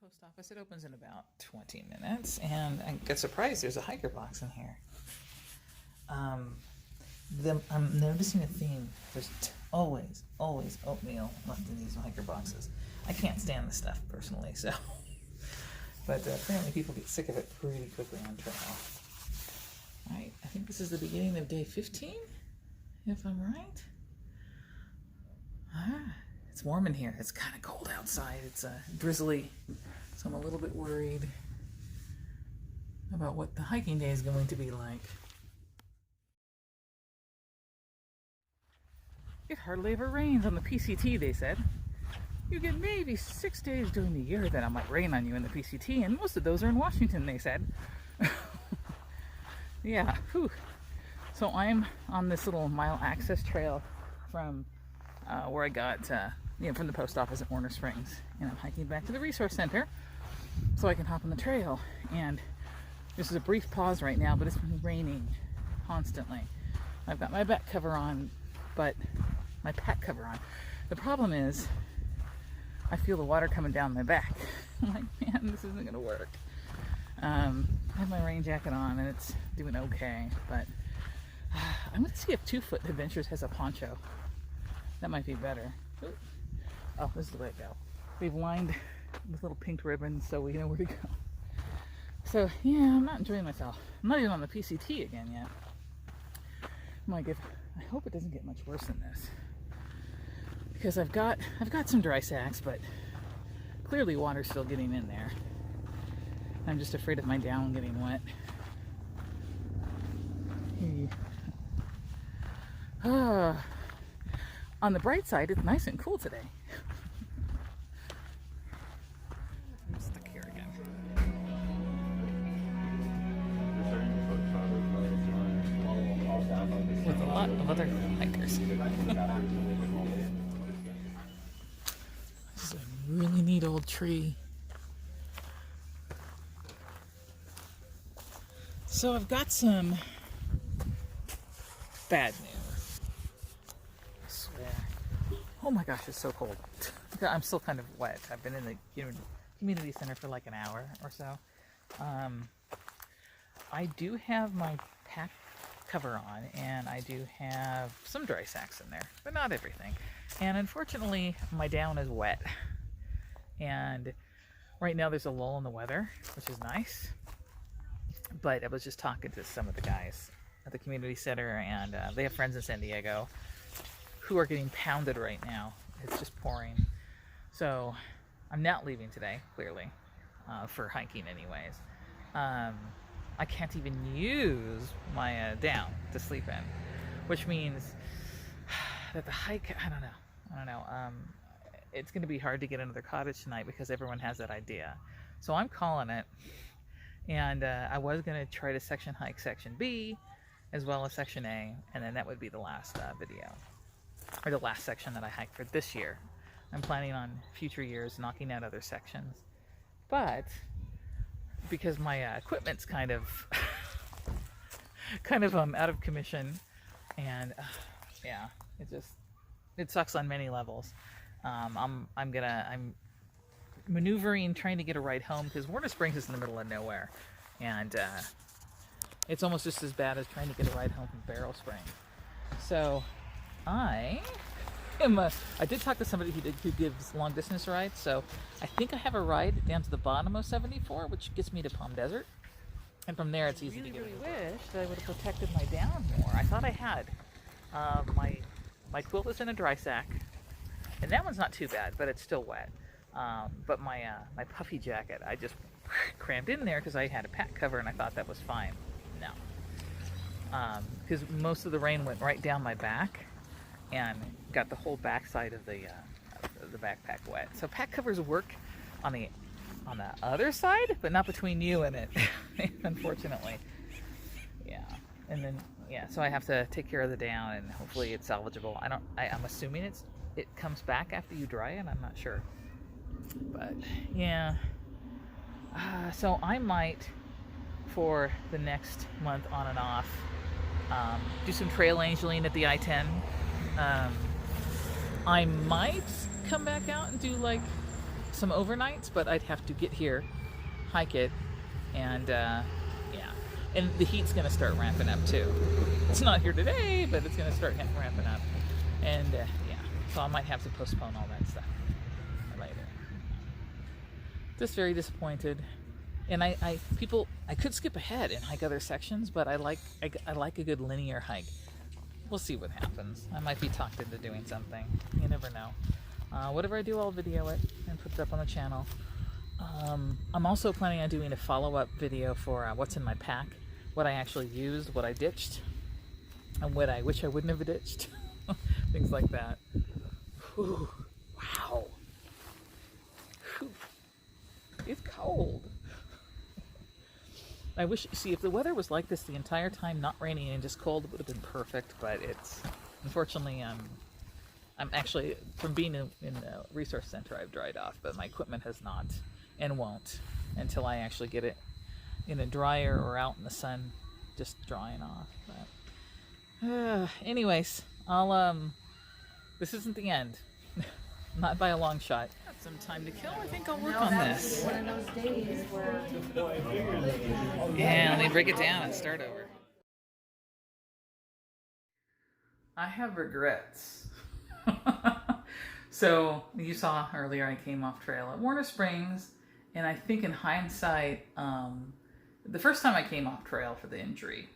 Post office. It opens in about 20 minutes, and I get surprised there's a hiker box in here. I'm noticing a theme. There's always oatmeal left in these hiker boxes. I can't stand the stuff personally, so. But apparently people get sick of it pretty quickly on trail. All right, I think this is the beginning of day 15, if I'm right. It's warm in here. It's kind of cold outside. It's drizzly, so I'm a little bit worried about what the hiking day is going to be like. It hardly ever rains on the PCT, they said. You get maybe 6 days during the year that it might rain on you in the PCT, and most of those are in Washington, they said. Yeah, whew. So I'm on this little mile access trail from where I got, from the post office at Warner Springs, and I'm hiking back to the resource center so I can hop on the trail. And this is a brief pause right now, but it's been raining constantly. I've got my back cover on, but my pack cover on. The problem is I feel the water coming down my back. I'm like, man, this isn't gonna work. I have my rain jacket on and it's doing okay, but I'm gonna see if 2 Foot Adventures has a poncho. That might be better. Ooh. Oh, this is the way to go. We've lined with little pink ribbons so we know where to go. So yeah, I'm not enjoying myself. I'm not even on the PCT again yet. I hope it doesn't get much worse than this, because I've got some dry sacks, but clearly water's still getting in there. I'm just afraid of my down getting wet. On the bright side, it's nice and cool today. I'm stuck here again. With a lot of other hikers. This is a really neat old tree. So I've got some bad news. I swear. Oh my gosh, it's so cold. I'm still kind of wet. I've been in the community center for like an hour or so. I do have my pack cover on, and I do have some dry sacks in there, but not everything. And unfortunately, my down is wet. And right now there's a lull in the weather, which is nice. But I was just talking to some of the guys at the community center, and they have friends in San Diego who are getting pounded right now. It's just pouring. So I'm not leaving today, clearly, for hiking anyways. I can't even use my down to sleep in, which means that the hike, I don't know. It's going to be hard to get another cottage tonight because everyone has that idea. So I'm calling it. And I was going to try to section hike section B as well as section A, and then that would be the last video, or the last section that I hiked for this year. I'm planning on future years knocking out other sections, but because my equipment's kind of out of commission, and yeah, it sucks on many levels. I'm maneuvering, trying to get a ride home, because Warner Springs is in the middle of nowhere, and it's almost just as bad as trying to get a ride home from Barrel Springs. So I did talk to somebody who gives long distance rides, so I think I have a ride down to the bottom of 74, which gets me to Palm Desert, and from there it's easy to get. I really wish that I would have protected my down more. I thought I had. My quilt is in a dry sack, and that one's not too bad, but it's still wet. But my puffy jacket, I just crammed in there because I had a pack cover and I thought that was fine. No. Because most of the rain went right down my back and got the whole backside of the backpack wet. So pack covers work on the other side, but not between you and it, unfortunately. Yeah. And then, yeah, so I have to take care of the down, and hopefully it's salvageable. I'm assuming it comes back after you dry it. I'm not sure. But yeah, so I might, for the next month on and off, do some trail angeling at the I-10. I might come back out and do like some overnights, but I'd have to get here, hike it, and yeah. And the heat's going to start ramping up too. It's not here today, but it's going to start ramping up. And yeah, so I might have to postpone all that stuff later. Just very disappointed. And I could skip ahead and hike other sections, but I like a good linear hike. We'll see what happens. I might be talked into doing something. You never know. Whatever I do, I'll video it and put it up on the channel. I'm also planning on doing a follow-up video for what's in my pack, what I actually used, what I ditched, and what I wish I wouldn't have ditched. Things like that. Whew. Wow. Whew. It's cold. I wish, see, if the weather was like this the entire time, not raining and just cold, it would have been perfect, but it's, unfortunately, I'm actually, from being in the resource center, I've dried off, but my equipment has not and won't until I actually get it in a dryer or out in the sun, just drying off. But, anyways, this isn't the end. Not by a long shot. Got some time to kill. I think I'll work on this. One of those days where... Yeah, let me break it down and start over. I have regrets. So, you saw earlier I came off trail at Warner Springs, and I think in hindsight, the first time I came off trail for the injury,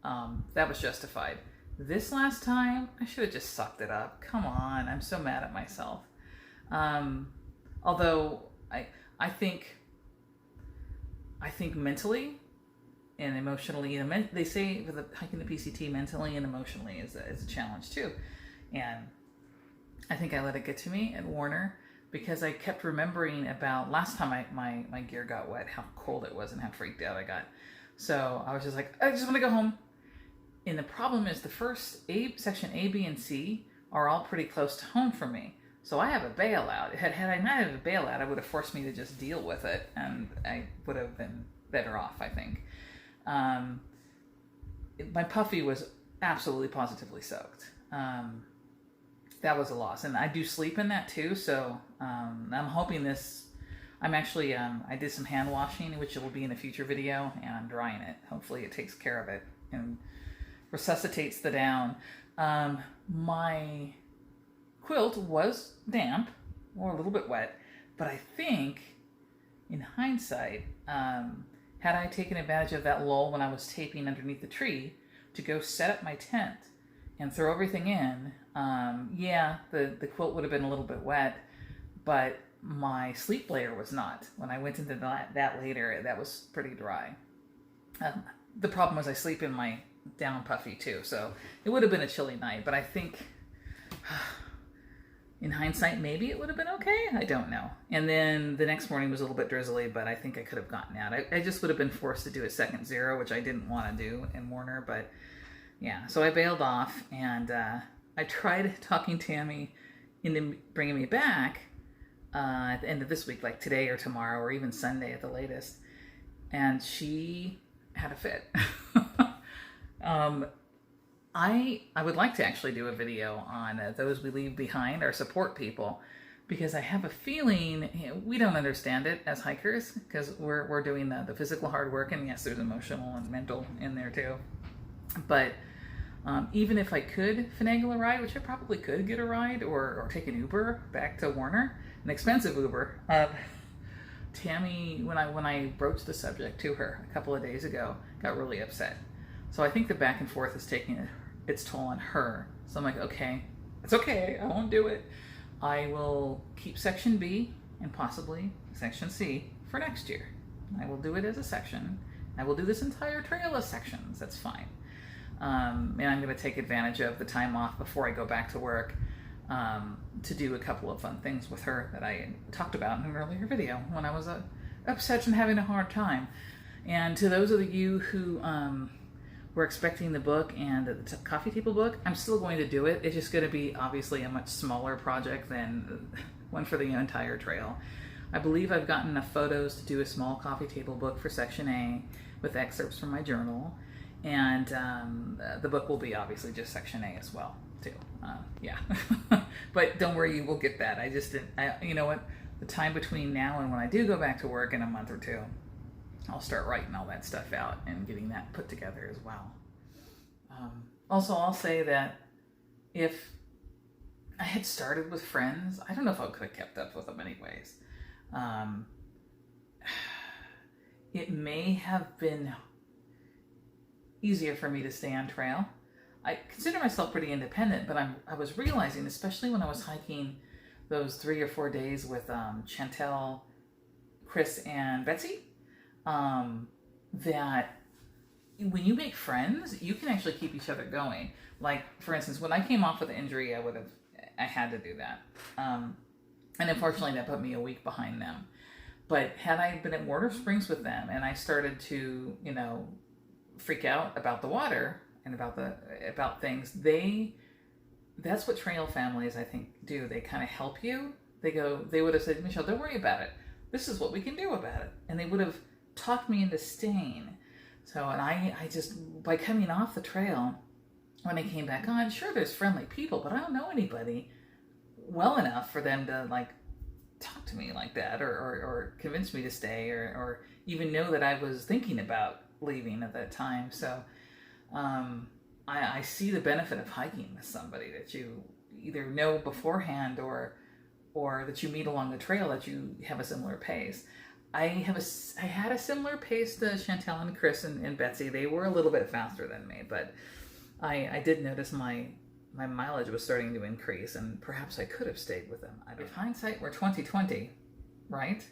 that was justified. This last time, I should have just sucked it up. Come on, I'm so mad at myself. Although I think mentally and emotionally, they say for the hiking the PCT, mentally and emotionally is a challenge too. And I think I let it get to me at Warner because I kept remembering about last time my gear got wet, how cold it was and how freaked out I got. So I was just like, I just want to go home. And the problem is the first section A, B, and C are all pretty close to home for me. So I have a bailout. Had I not had a bailout, it would have forced me to just deal with it, and I would have been better off, I think. My puffy was absolutely positively soaked. That was a loss. And I do sleep in that too, so I'm hoping this... I'm actually, I did some hand washing, which will be in a future video, and I'm drying it. Hopefully it takes care of it and resuscitates the down. My quilt was damp or a little bit wet, but I think in hindsight, had I taken advantage of that lull when I was taping underneath the tree to go set up my tent and throw everything in, yeah, the quilt would have been a little bit wet, but my sleep layer was not. When I went into that later, that was pretty dry. The problem was I sleep in my down puffy too, so it would have been a chilly night, but I think in hindsight maybe it would have been okay. I don't know. And then the next morning was a little bit drizzly, but I think I could have gotten out. I just would have been forced to do a second zero, which I didn't want to do in Warner, but yeah, so I bailed off, and I tried talking Tammy into bringing me back at the end of this week, like today or tomorrow or even Sunday at the latest, and she had a fit. I would like to actually do a video on those we leave behind, our support people, because I have a feeling we don't understand it as hikers, because we're doing the physical hard work, and yes, there's emotional and mental in there too. But even if I could finagle a ride, which I probably could get a ride or take an Uber back to Warner, an expensive Uber, Tammy, when I broached the subject to her a couple of days ago, got really upset. So I think the back and forth is taking its toll on her. So I'm like, okay, it's okay, I won't do it. I will keep section B and possibly section C for next year. I will do it as a section. I will do this entire trail as sections, that's fine. And I'm going to take advantage of the time off before I go back to work to do a couple of fun things with her that I talked about in an earlier video when I was upset and having a hard time. And to those of you who were expecting the book and the coffee table book, I'm still going to do it. It's just going to be obviously a much smaller project than one for the entire trail. I believe I've gotten enough photos to do a small coffee table book for section A with excerpts from my journal. And the book will be obviously just section A as well, too. Yeah. But don't worry, you will get that. I just didn't, you know what? the time between now and when I do go back to work in a month or two, I'll start writing all that stuff out and getting that put together as well. Also, I'll say that if I had started with friends, I don't know if I could have kept up with them anyways. It may have been easier for me to stay on trail. I consider myself pretty independent, but I was realizing, especially when I was hiking those 3 or 4 days with Chantel, Chris, and Betsy, that when you make friends, you can actually keep each other going. Like, for instance, when I came off with the injury, I had to do that. And unfortunately, that put me a week behind them. But had I been at Warner Springs with them and I started to, freak out about the water and about things, that's what trail families, I think, do. They kind of help you. They would have said, Michelle, don't worry about it. This is what we can do about it. And they would have talked me into staying. So, and I just, by coming off the trail, when I came back on, sure, there's friendly people, but I don't know anybody well enough for them to, like, talk to me like that or convince me to stay or even know that I was thinking about leaving at that time. So I see the benefit of hiking with somebody that you either know beforehand or that you meet along the trail, that you have a similar pace. I had a similar pace to Chantel and Chris and Betsy. They were a little bit faster than me, but I did notice my mileage was starting to increase, and perhaps I could have stayed with them. If hindsight were 20/20, right?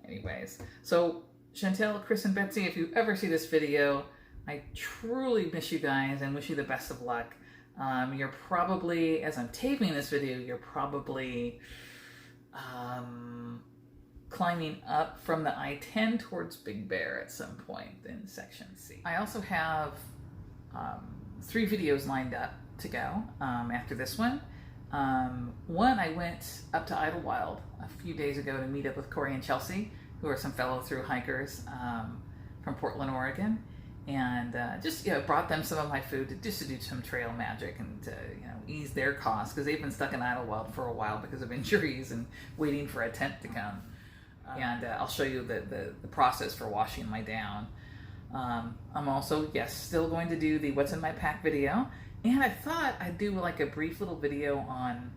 Anyways, so Chantel, Chris, and Betsy, if you ever see this video, I truly miss you guys and wish you the best of luck. You're probably, as I'm taping this video, you're probably climbing up from the I-10 towards Big Bear at some point in Section C. I also have 3 videos lined up to go after this one. One, I went up to Idlewild a few days ago to meet up with Corey and Chelsea, who are some fellow thru hikers from Portland, Oregon, and just brought them some of my food just to do some trail magic and to ease their costs, because they've been stuck in Idlewild for a while because of injuries and waiting for a tent to come. And I'll show you the process for washing my down. I'm also, still going to do the What's in My Pack video. And I thought I'd do like a brief little video on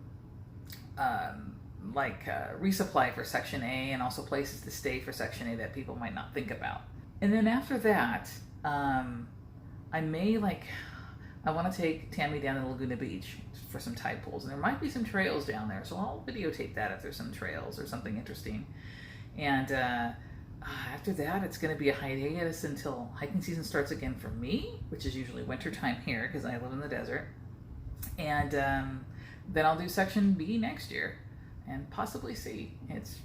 resupply for Section A and also places to stay for Section A that people might not think about. And then after that, I want to take Tammy down to Laguna Beach for some tide pools. And there might be some trails down there, so I'll videotape that if there's some trails or something interesting. And after that, it's going to be a hiatus until hiking season starts again for me, which is usually wintertime here because I live in the desert. And then I'll do Section B next year and possibly C. It's,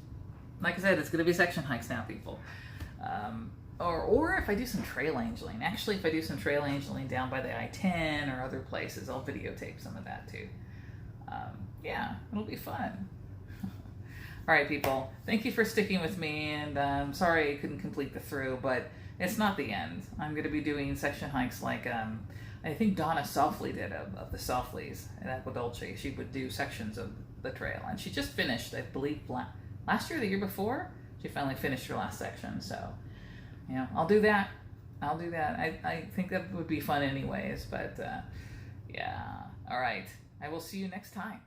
like I said, it's going to be section hikes now, people. Or if I do some trail angeling. Actually, if I do some trail angeling down by the I-10 or other places, I'll videotape some of that too. Yeah, it'll be fun. All right, people, thank you for sticking with me, and I'm sorry I couldn't complete the through, but it's not the end. I'm going to be doing section hikes like I think Donna Softly did of the Softleys at Agua Dulce. She would do sections of the trail, and she just finished, I believe, last year or the year before, she finally finished her last section. So, I'll do that. I think that would be fun anyways, but yeah. All right, I will see you next time.